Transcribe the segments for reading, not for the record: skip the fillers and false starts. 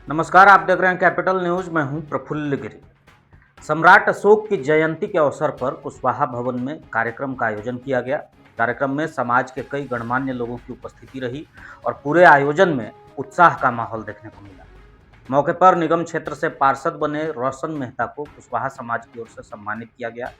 नमस्कार, आप देख रहे हैं कैपिटल न्यूज। मैं हूं प्रफुल्ल गिरी। सम्राट अशोक की जयंती के अवसर पर कुशवाहा भवन में कार्यक्रम का आयोजन किया गया। कार्यक्रम में समाज के कई गणमान्य लोगों की उपस्थिति रही और पूरे आयोजन में उत्साह का माहौल देखने को मिला। मौके पर निगम क्षेत्र से पार्षद बने रोशन मेहता को कुशवाहा समाज की ओर से सम्मानित किया गया।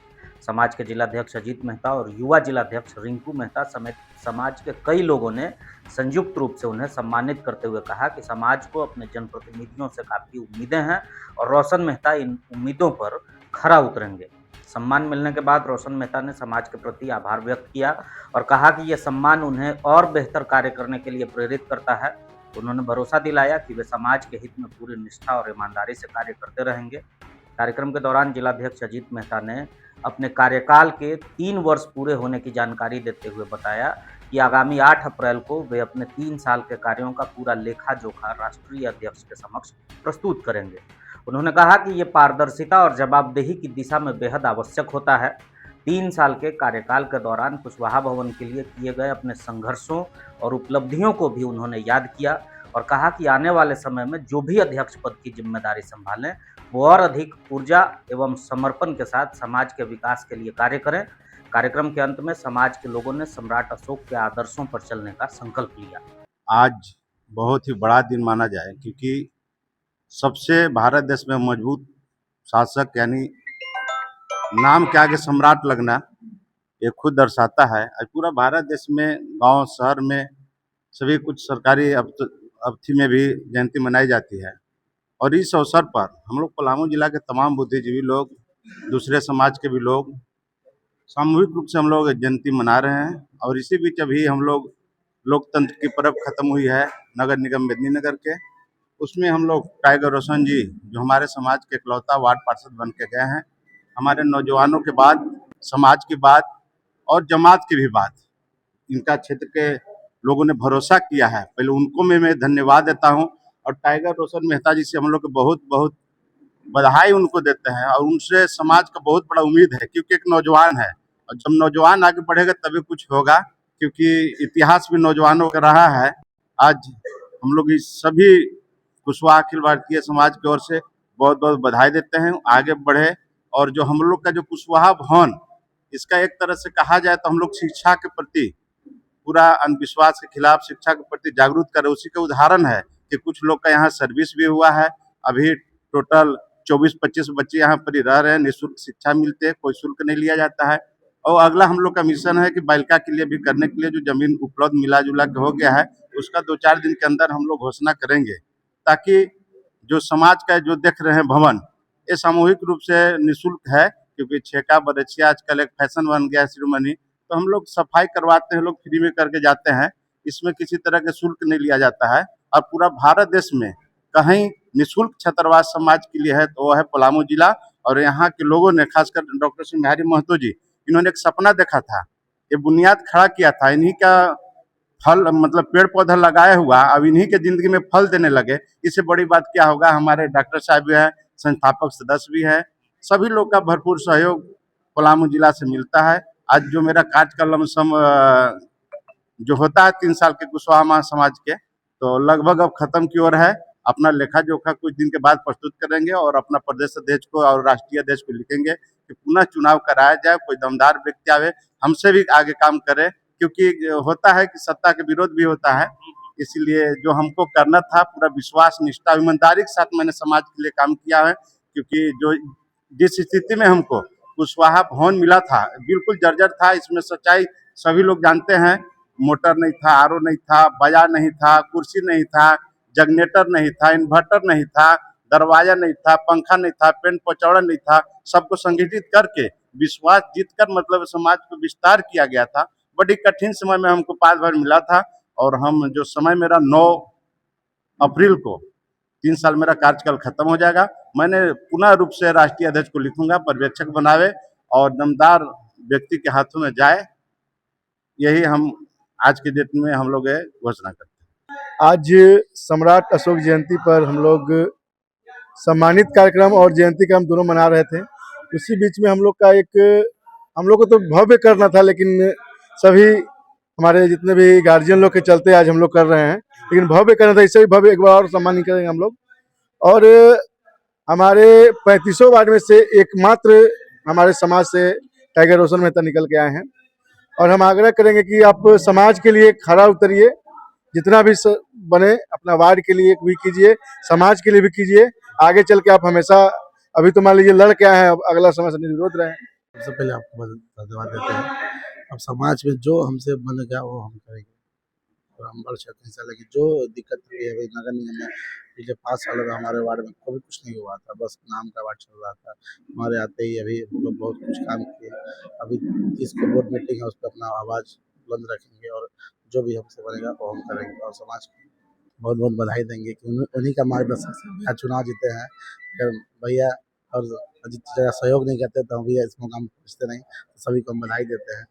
समाज के जिलाध्यक्ष अजीत मेहता और युवा जिलाध्यक्ष रिंकू मेहता समेत समाज के कई लोगों ने संयुक्त रूप से उन्हें सम्मानित करते हुए कहा कि समाज को अपने जनप्रतिनिधियों से काफ़ी उम्मीदें हैं और रोशन मेहता इन उम्मीदों पर खरा उतरेंगे। सम्मान मिलने के बाद रोशन मेहता ने समाज के प्रति आभार व्यक्त किया और कहा कि यह सम्मान उन्हें और बेहतर कार्य करने के लिए प्रेरित करता है। उन्होंने भरोसा दिलाया कि वे समाज के हित में पूरी निष्ठा और ईमानदारी से कार्य करते रहेंगे। कार्यक्रम के दौरान जिलाध्यक्ष अजीत मेहता ने अपने कार्यकाल के 3 वर्ष पूरे होने की जानकारी देते हुए बताया कि आगामी 8 अप्रैल को वे अपने 3 साल के कार्यों का पूरा लेखा जोखा राष्ट्रीय अध्यक्ष के समक्ष प्रस्तुत करेंगे। उन्होंने कहा कि ये पारदर्शिता और जवाबदेही की दिशा में बेहद आवश्यक होता है। 3 साल के कार्यकाल के दौरान कुशवाहा भवन के लिए किए गए अपने संघर्षों और उपलब्धियों को भी उन्होंने याद किया और कहा कि आने वाले समय में जो भी अध्यक्ष पद की जिम्मेदारी संभालें वो और अधिक ऊर्जा एवं समर्पण के साथ समाज के विकास के लिए कार्य करें। कार्यक्रम के अंत में समाज के लोगों ने सम्राट अशोक के आदर्शों पर चलने का संकल्प लिया। आज बहुत ही बड़ा दिन माना जाए क्योंकि सबसे भारत देश में मजबूत शासक यानी नाम के आगे सम्राट लगना ये खुद दर्शाता है। आज पूरा भारत देश में गांव शहर में सभी कुछ सरकारी अवधि में भी जयंती मनाई जाती है और इस अवसर पर हम लोग पलामू जिला के तमाम बुद्धिजीवी लोग, दूसरे समाज के भी लोग सामूहिक रूप से हम लोग जयंती मना रहे हैं। और इसी बीच अभी हम लोग लोकतंत्र की पर्व खत्म हुई है नगर निगम मेदिनीनगर के, उसमें हम लोग टाइगर रोशन जी जो हमारे समाज के इकलौता वार्ड पार्षद बन के गए हैं, हमारे नौजवानों के बाद, समाज की बात और जमात की भी बात, इनका क्षेत्र के लोगों ने भरोसा किया है। पहले उनको मैं धन्यवाद देता हूँ और टाइगर रोशन मेहता जी से हम लोग बहुत बहुत बधाई उनको देते हैं और उनसे समाज का बहुत बड़ा उम्मीद है क्योंकि एक नौजवान है और जब नौजवान आगे बढ़ेगा तभी कुछ होगा, क्योंकि इतिहास भी नौजवानों का रहा है। आज हम लोग इस सभी कुशवाहा अखिल भारतीय समाज की ओर से बहुत बहुत बधाई देते हैं, आगे बढ़े। और जो हम लोग का जो कुशवाहा भवन, इसका एक तरह से कहा जाए तो हम लोग शिक्षा के प्रति पूरा अंधविश्वास के खिलाफ शिक्षा के प्रति जागरूक करें, उसी का उदाहरण है कि कुछ लोग का यहाँ सर्विस भी हुआ है। अभी टोटल 24-25 बच्चे यहाँ पर ही रह रहे हैं, निःशुल्क शिक्षा मिलते हैं, कोई शुल्क नहीं लिया जाता है। और अगला हम लोग का मिशन है कि बालिका के लिए भी करने के लिए जो जमीन उपलब्ध मिला जुला के हो गया है उसका 2-4 दिन के अंदर हम लोग घोषणा करेंगे, ताकि जो समाज का जो देख रहे हैं भवन, ये सामूहिक रूप से निःशुल्क है क्योंकि छेका बरछिया आजकल एक फैशन बन गया है शिरोमणि, तो हम लोग सफाई करवाते हैं, लोग फ्री में करके जाते हैं, इसमें किसी तरह के शुल्क नहीं लिया जाता है। और पूरा भारत देश में कहीं निःशुल्क छात्रावास समाज के लिए है तो वो है पलामू जिला। और यहाँ के लोगों ने, खासकर डॉक्टर सिंहारी महतो जी, इन्होंने एक सपना देखा था, ये बुनियाद खड़ा किया था, इन्हीं का फल मतलब पेड़ पौधा लगाया हुआ अब इन्हीं के जिंदगी में फल देने लगे, इससे बड़ी बात क्या होगा। हमारे डॉक्टर साहब भी है, संस्थापक सदस्य भी है, सभी लोग का भरपूर सहयोग पलामू जिला से मिलता है। आज जो मेरा कार्य का लमसम जो होता है 3 साल के कुशवाहा समाज के, तो लगभग अब खत्म की ओर है। अपना लेखा जोखा कुछ दिन के बाद प्रस्तुत करेंगे और अपना प्रदेश अध्यक्ष को और राष्ट्रीय अध्यक्ष को लिखेंगे कि पुनः चुनाव कराया जाए, कोई दमदार व्यक्ति आवे, हमसे भी आगे काम करे, क्योंकि होता है कि सत्ता के विरोध भी होता है। इसीलिए जो हमको करना था पूरा विश्वास, निष्ठा, ईमानदारी के साथ मैंने समाज के लिए काम किया है, क्योंकि जो जिस स्थिति में हमको कुशवाहा भवन मिला था बिल्कुल जर्जर था। इसमें सच्चाई सभी लोग जानते हैं, मोटर नहीं था, आरओ नहीं था, बाजार नहीं था, कुर्सी नहीं था, जनरेटर नहीं था, इन्वर्टर नहीं था, दरवाजा नहीं था, पंखा नहीं था, पेंट पचौड़ा नहीं था। सबको संगठित करके विश्वास जीतकर मतलब समाज को विस्तार किया गया था। बड़ी कठिन समय में हमको पासभर मिला था और हम जो समय मेरा 9 अप्रैल को 3 साल मेरा कार्यकाल खत्म हो जाएगा, मैंने पुनः रूप से राष्ट्रीय अध्यक्ष को लिखूंगा, पर्यवेक्षक बनावे और दमदार व्यक्ति के हाथों में जाए। यही हम आज के डेट में हम लोग घोषणा करते हैं। आज सम्राट अशोक जयंती पर हम लोग सम्मानित कार्यक्रम और जयंती का हम दोनों मना रहे थे। उसी बीच में हम लोग को तो भव्य करना था, लेकिन सभी हमारे जितने भी गार्जियन लोग के चलते आज हम लोग कर रहे हैं, लेकिन भव्य करना था। इससे भी भव्य एक बार और सम्मान करेंगे हम लोग। और हमारे 3500 वार्ड में से एकमात्र हमारे समाज से टाइगर रोशन मेहता निकल के आए हैं। और हम आग्रह करेंगे कि आप समाज के लिए खरा उतरिए, जितना भी बने अपना वार्ड के लिए भी कीजिए, समाज के लिए भी कीजिए। आगे चल के आप हमेशा, अभी तो मान लीजिए लड़ के आए हैं, अब अगला समय से निर्विरोध रहें। सबसे पहले आपको धन्यवाद देते हैं। अब समाज में जो हमसे बनेगा वो हम करेंगे और हम बढ़ सकते हैं। लेकिन जो दिक्कत हुई है अभी नगर निगम में, पिछले 5 सालों में हमारे वार्ड में कभी कुछ नहीं हुआ था, बस नाम का वार्ड चल रहा था। हमारे आते ही अभी हम लोग बहुत कुछ काम किए। अभी जिसको बोर्ड मीटिंग है उस पर अपना आवाज़ बुलंद रखेंगे और जो भी हमसे बनेगा वो हम करेंगे और समाज को बहुत बहुत बधाई देंगे कि उन्हीं का मार्गदर्शन से भैया चुनाव जीते हैं। अगर भैया और अजित जरा सहयोग नहीं करते तो हम भैया इस मुकाम पर पहुँचते नहीं। तो सभी को हम बधाई देते हैं।